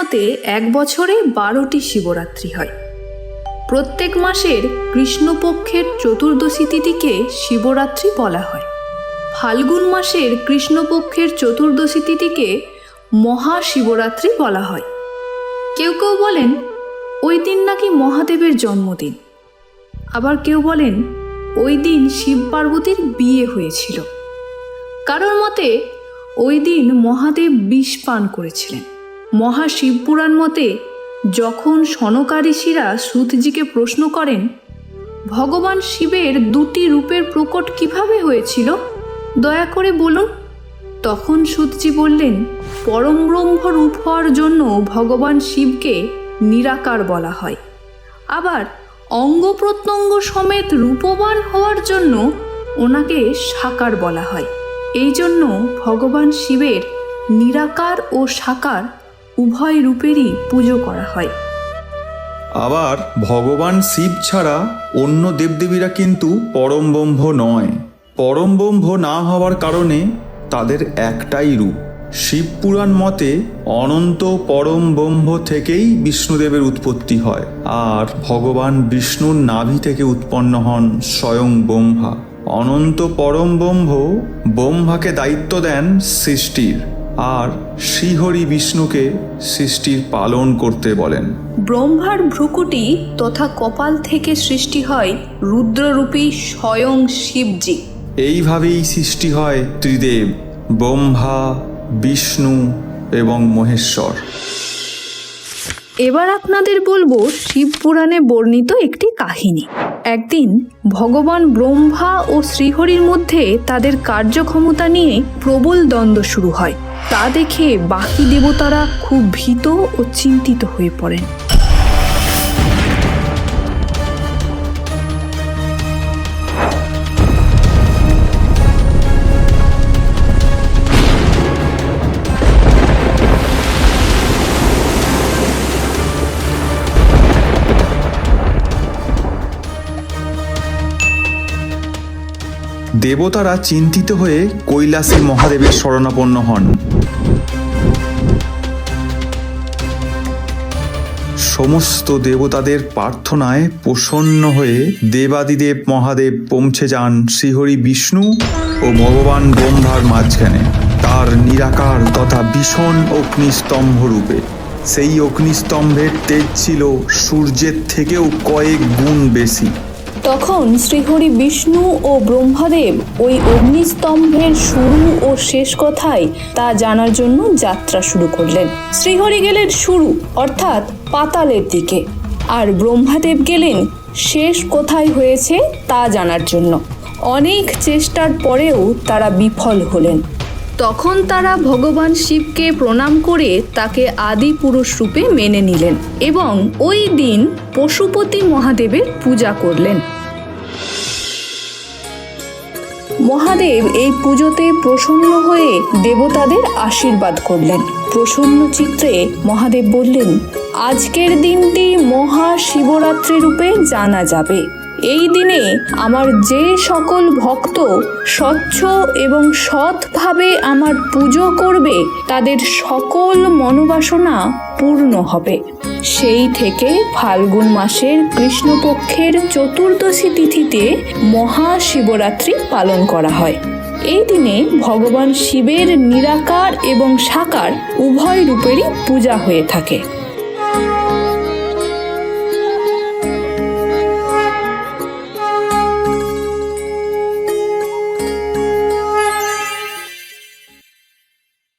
মতে এক বছরে 12টি শিবরাত্রি হয়। প্রত্যেক মাসের কৃষ্ণপক্ষের চতুর্দশী তিথিকে শিবরাত্রি বলা হয়। ফাল্গুন মাসের কৃষ্ণপক্ষের চতুর্দশী তিথিকে মহাশিবরাত্রি বলা হয়। কেউ কেউ বলেন ওই দিন নাকি মহাদেবের জন্মদিন, আবার কেউ বলেন ওই দিন শিব পার্বতীর বিয়ে হয়েছিল। কারোর মতে ওই দিন মহাদেব বিষ পান করেছিলেন। মহাশিবপুরাণ মতে যখন সনকা ঋষিরা সূতজিকে প্রশ্ন করেন ভগবান শিবের 2টি রূপের প্রকট কিভাবে হয়েছিল, দয়া করে বলুন, তখন সূতজি বললেন পরম ব্রহ্ম রূপ হওয়ার জন্য ভগবান শিবকে নিরাকার বলা হয়, আবার অঙ্গ প্রত্যঙ্গ সমেত রূপবান হওয়ার জন্য ওনাকে সাকার বলা হয়। এই জন্য ভগবান শিবের নিরাকার ও সাকার উভয় রূপেরই পুজো করা হয়। আবার ভগবান শিব ছাড়া অন্য দেবদেবীরা কিন্তু পরম ব্রহ্ম নয়। পরম ব্রহ্ম না হওয়ার কারণে তাদের একটাই রূপ। শিবপুরাণ মতে অনন্ত পরম ব্রহ্ম থেকেই বিষ্ণুদেবের উৎপত্তি হয়, আর ভগবান বিষ্ণুর নাভি থেকে উৎপন্ন হন স্বয়ং ব্রহ্মা। অনন্ত পরম ব্রহ্ম ব্রহ্মাকে দায়িত্ব দেন সৃষ্টির, আর শ্রীহরি বিষ্ণুকে সৃষ্টির পালন করতে বলেন। ব্রহ্মার ভ্রুকুটি তথা কপাল থেকে সৃষ্টি হয় রুদ্ররূপী স্বয়ং শিবজি। এইভাবেই সৃষ্টি হয় ত্রিদেব, ব্রহ্মা, বিষ্ণু এবং মহেশ্বর। এবার আপনাদের বলবো শিবপুরাণে বর্ণিত একটি কাহিনী। একদিন ভগবান ব্রহ্মা ও শ্রীহরির মধ্যে তাদের কার্যক্ষমতা নিয়ে প্রবল দ্বন্দ্ব শুরু হয়। তা দেখে বাকি দেবতারা খুব ভীত ও চিন্তিত হয়ে পড়েন। দেবতারা চিন্তিত হয়ে কৈলাসে মহাদেবের শরণাপন্ন হন। সমস্ত দেবতাদের প্রার্থনায় প্রসন্ন হয়ে দেবাদিদেব মহাদেব পৌঁছে যান শ্রীহরি বিষ্ণু ও ভগবান ব্রহ্মার মাঝখানে, তার নিরাকার তথা ভীষণ অগ্নিস্তম্ভ রূপে। সেই অগ্নিস্তম্ভের তেজ ছিল সূর্যের থেকেও কয়েক গুণ বেশি। তখন শ্রীহরি বিষ্ণু ও ব্রহ্মাদেব ওই অগ্নিস্তম্ভের শুরু ও শেষ কোথায় তা জানার জন্য যাত্রা শুরু করলেন। শ্রীহরি গেলেন শুরু অর্থাৎ পাতালের দিকে, আর ব্রহ্মাদেব গেলেন শেষ কোথায় হয়েছে তা জানার জন্য। অনেক চেষ্টার পরেও তারা বিফল হলেন। তখন তারা ভগবান শিবকে প্রণাম করে তাকে আদি পুরুষ রূপে মেনে নিলেন এবং ওই দিন পশুপতি মহাদেবের পূজা করলেন। মহাদেব এই পুজোতে প্রসন্ন হয়ে দেবতাদের আশীর্বাদ করলেন। প্রসন্ন চিত্রে মহাদেব বললেন, আজকের দিনটি মহাশিবরাত্রি রূপে জানা যাবে। এই দিনে আমার যে সকল ভক্ত স্বচ্ছ এবং সৎভাবে আমার পুজো করবে তাদের সকল মনোবাসনা পূর্ণ হবে। সেই থেকে ফাল্গুন মাসের কৃষ্ণপক্ষের চতুর্দশী তিথিতে মহাশিবরাত্রি পালন করা হয়। এই দিনে ভগবান শিবের নিরাকার এবং সাকার উভয় রূপেরই পূজা হয়ে থাকে।